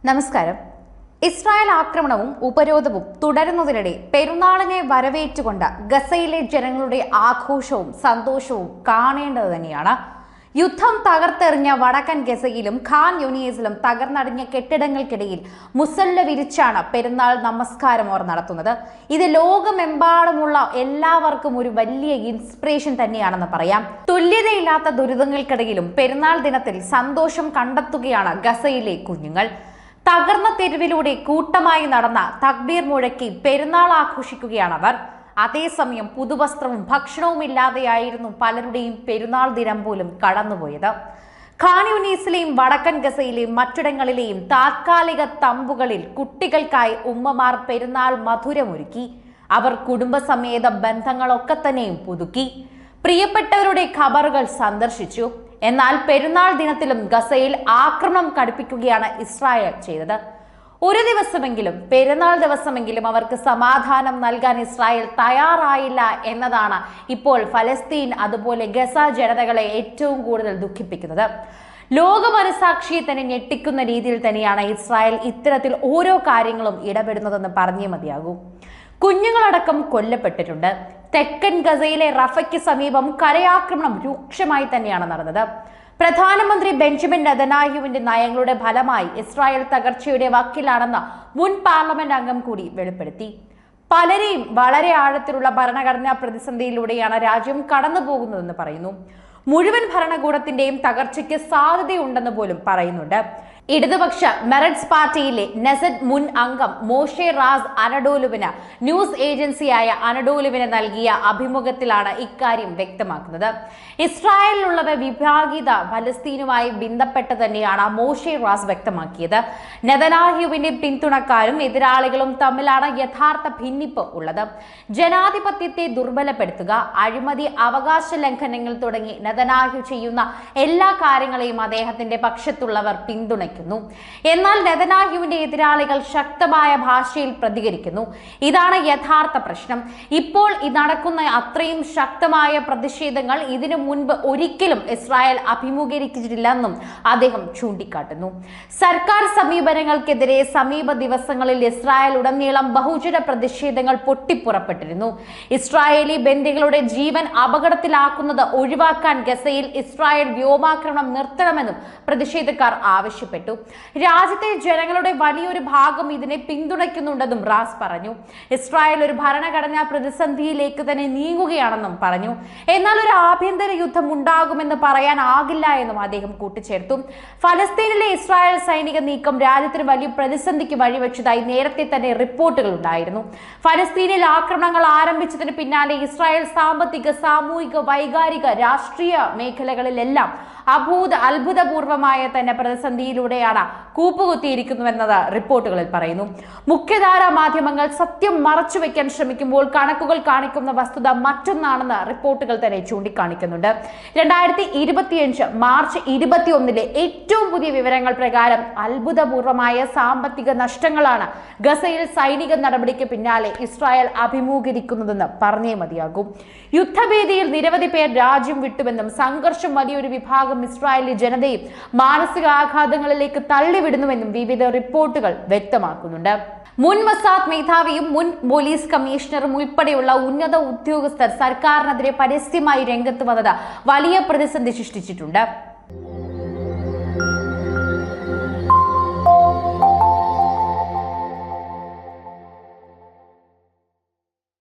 നമസ്കാരം. ഇസ്രായേൽ ആക്രമണവും ഉപരോധവും തുടരുന്നതിനിടെ പെരുന്നാളിനെ വരവേറ്റുകൊണ്ട് ഗസയിലെ ജനങ്ങളുടെ ആഘോഷവും സന്തോഷവും കാണേണ്ടത് തന്നെയാണ്. യുദ്ധം തകർത്തെറിഞ്ഞ വടക്കൻ ഗസയിലും ഖാൻ യൂനിയസിലും തകർന്നടിഞ്ഞ കെട്ടിടങ്ങൾക്കിടയിൽ മുസല്ല വിരിച്ചാണ് പെരുന്നാൾ നമസ്കാരം അവർ നടത്തുന്നത്. ഇത് ലോകമെമ്പാടുമുള്ള എല്ലാവർക്കും ഒരു വലിയ ഇൻസ്പിറേഷൻ തന്നെയാണെന്ന് പറയാം. തുല്യതയില്ലാത്ത ദുരിതങ്ങൾക്കിടയിലും പെരുന്നാൾ ദിനത്തിൽ സന്തോഷം കണ്ടെത്തുകയാണ് ഗസയിലെ കുഞ്ഞുങ്ങൾ. തകർന്ന തെരുവിലൂടെ കൂട്ടമായി നടന്ന തക്ബീർ മുഴക്കി പെരുന്നാൾ ആഘോഷിക്കുകയാണവർ. അതേസമയം പുതുവസ്ത്രവും ഭക്ഷണവും ഇല്ലാതെയായിരുന്നു പലരുടെയും പെരുന്നാൾ ദിനം പോലും കടന്നുപോയത്. ഖാൻ യൂനീസിലെയും വടക്കൻ ഗസയിലെയും മറ്റിടങ്ങളിലെയും താത്കാലിക തമ്പുകളിൽ കുട്ടികൾക്കായി ഉമ്മമാർ പെരുന്നാൾ മധുരമൊരുക്കി. അവർ കുടുംബസമേത ബന്ധങ്ങളൊക്കെ തന്നെയും പുതുക്കി. പ്രിയപ്പെട്ടവരുടെ ഖബറുകൾ സന്ദർശിച്ചു. എന്നാൽ പെരുന്നാൾ ദിനത്തിലും ഗസയിൽ ആക്രമണം കടുപ്പിക്കുകയാണ് ഇസ്രായേൽ ചെയ്തത്. ഒരു ദിവസമെങ്കിലും, പെരുന്നാൾ ദിവസമെങ്കിലും അവർക്ക് സമാധാനം നൽകാൻ ഇസ്രായേൽ തയ്യാറായില്ല എന്നതാണ് ഇപ്പോൾ ഫലസ്തീൻ അതുപോലെ ഗസ ജനതകളെ ഏറ്റവും കൂടുതൽ ദുഃഖിപ്പിക്കുന്നത്. ലോക മനസാക്ഷിയെ തന്നെ ഞെട്ടിക്കുന്ന രീതിയിൽ തന്നെയാണ് ഇസ്രായേൽ ഇത്തരത്തിൽ ഓരോ കാര്യങ്ങളും ഇടപെടുന്നതെന്ന് പറഞ്ഞേ മതിയാകൂ. കുഞ്ഞുങ്ങളടക്കം കൊല്ലപ്പെട്ടിട്ടുണ്ട്. തെക്കൻ ഗസയിലെ റഫയ്ക്ക് സമീപം കരയാക്രമണം രൂക്ഷമായി തന്നെയാണ് നടന്നത്. പ്രധാനമന്ത്രി ബെഞ്ചമിൻ നെതന്യാഹുവിന്റെ നയങ്ങളുടെ ഫലമായി ഇസ്രായേൽ തകർച്ചയുടെ വക്കിലാണെന്ന് മുൻ പാർലമെന്റ് അംഗം കൂടി വെളിപ്പെടുത്തി. പലരെയും വളരെ ആഴത്തിലുള്ള ഭരണഘടനാ പ്രതിസന്ധിയിലൂടെയാണ് രാജ്യം കടന്നു പോകുന്നതെന്ന് പറയുന്നു. മുഴുവൻ ഭരണകൂടത്തിന്റെയും തകർച്ചയ്ക്ക് സാധ്യതയുണ്ടെന്ന് പോലും പറയുന്നുണ്ട്. ഇടതുപക്ഷ മെറിറ്റ്സ് പാർട്ടിയിലെ നെസറ്റ് മുൻ അംഗം മോഷെ റാസ് അനഡോലുവിന് ന്യൂസ് ഏജൻസിയായ അനഡോലുവിന് നൽകിയ അഭിമുഖത്തിലാണ് ഇക്കാര്യം വ്യക്തമാക്കുന്നത്. ഇസ്രായേലിലുള്ളത് വിഭാഗിത ഫലസ്തീനുമായി ബന്ധപ്പെട്ട് തന്നെയാണ് മോഷെ റാസ് വ്യക്തമാക്കിയത്. നെതന്യാഹുവിന്റെ പിന്തുണക്കാരും എതിരാളികളും തമ്മിലാണ് യഥാർത്ഥ ഭിന്നിപ്പ് ഉള്ളത്. ജനാധിപത്യത്തെ ദുർബലപ്പെടുത്തുക, അഴിമതി, അവകാശ ലംഘനങ്ങൾ തുടങ്ങി നെതന്യാഹു ചെയ്യുന്ന എല്ലാ കാര്യങ്ങളെയും അദ്ദേഹത്തിന്റെ പക്ഷത്തുള്ളവർ പിന്തുണയ്ക്കും. എന്നാൽ നെതന്യാഹുവിന്റെ എതിരാളികൾ ശക്തമായ ഭാഷയിൽ പ്രതികരിക്കുന്നു. ഇതാണ് യഥാർത്ഥ പ്രശ്നം. ഇപ്പോൾ നടക്കുന്ന അത്രയും ശക്തമായ പ്രതിഷേധങ്ങൾ ഇതിനു മുൻപ് ഒരിക്കലും ഇസ്രായേൽ അഭിമുഖീകരിച്ചിട്ടില്ലെന്നും അദ്ദേഹം ചൂണ്ടിക്കാട്ടുന്നു. സർക്കാർ സമീപനങ്ങൾക്കെതിരെ സമീപ ദിവസങ്ങളിൽ ഇസ്രായേൽ ഉടനീളം ബഹുജന പ്രതിഷേധങ്ങൾ പൊട്ടിപ്പുറപ്പെട്ടിരുന്നു. ഇസ്രായേലി ബന്ദികളുടെ ജീവൻ അപകടത്തിലാക്കുന്നത് ഒഴിവാക്കാൻ ഗസയിൽ ഇസ്രായേൽ വ്യോമാക്രമണം നിർത്തണമെന്നും പ്രതിഷേധക്കാർ ആവശ്യപ്പെട്ടു. രാജ്യത്തെ ജനങ്ങളുടെ വലിയൊരു ഭാഗം ഇതിനെ പിന്തുണയ്ക്കുന്നുണ്ടെന്നും റാസ് പറഞ്ഞു. ഇസ്രായേൽ ഒരു ഭരണഘടനാ പ്രതിസന്ധിയിലേക്ക് തന്നെ നീങ്ങുകയാണെന്നും പറഞ്ഞു. എന്നാൽ ഒരു ആഭ്യന്തര യുദ്ധം ഉണ്ടാകുമെന്ന് പറയാനാകില്ല എന്നും അദ്ദേഹം കൂട്ടിച്ചേർത്തു. ഫലസ്തീനിലെ ഇസ്രായേൽ സൈനിക നീക്കം രാജ്യത്തിന് വലിയ പ്രതിസന്ധിക്ക് വഴിവെച്ചതായി നേരത്തെ തന്നെ റിപ്പോർട്ടുകൾ ഉണ്ടായിരുന്നു. ഫലസ്തീനിൽ ആക്രമണങ്ങൾ ആരംഭിച്ചതിന് പിന്നാലെ ഇസ്രായേൽ സാമ്പത്തിക, സാമൂഹിക, വൈകാരിക, രാഷ്ട്രീയ മേഖലകളിലെല്ലാം അത്ഭുതപൂർവമായ തന്നെ പ്രതിസന്ധിയിലൂടെയാണ് കൂപ്പുകുത്തിയിരിക്കുന്നുവെന്നത് റിപ്പോർട്ടുകളിൽ പറയുന്നു. മുഖ്യധാരാ മാധ്യമങ്ങൾ സത്യം മറച്ചുവെക്കാൻ ശ്രമിക്കുമ്പോൾ കണക്കുകൾ കാണിക്കുന്ന വസ്തുത മറ്റൊന്നാണെന്ന് റിപ്പോർട്ടുകൾ തന്നെ ചൂണ്ടിക്കാണിക്കുന്നുണ്ട്. 2025 മാർച്ച് 21 ഏറ്റവും പുതിയ വിവരങ്ങൾ പ്രകാരം അത്ഭുതപൂർവമായ സാമ്പത്തിക നഷ്ടങ്ങളാണ് ഗസയിൽ സൈനിക നടപടിക്ക് പിന്നാലെ ഇസ്രായേൽ അഭിമുഖീകരിക്കുന്നതെന്ന് പറഞ്ഞേ മതിയാകും. യുദ്ധഭീതിയിൽ നിരവധി പേർ രാജ്യം വിട്ടുവെന്നും സംഘർഷം വലിയൊരു വിഭാഗം ഇസ്രായേലി ജനതയും മാനസികാഘാതങ്ങളിലേക്ക് തള്ളിവിടുന്നുവെന്നും വിവിധ റിപ്പോർട്ടുകൾ വ്യക്തമാക്കുന്നുണ്ട്. മുൻ മൊസാദ് മേധാവിയും മുൻ പോലീസ് കമ്മീഷണറും ഉൾപ്പെടെയുള്ള ഉന്നത ഉദ്യോഗസ്ഥർ സർക്കാരിനെതിരെ പരസ്യമായി രംഗത്ത് വന്നത് വലിയ പ്രതിസന്ധി സൃഷ്ടിച്ചിട്ടുണ്ട്.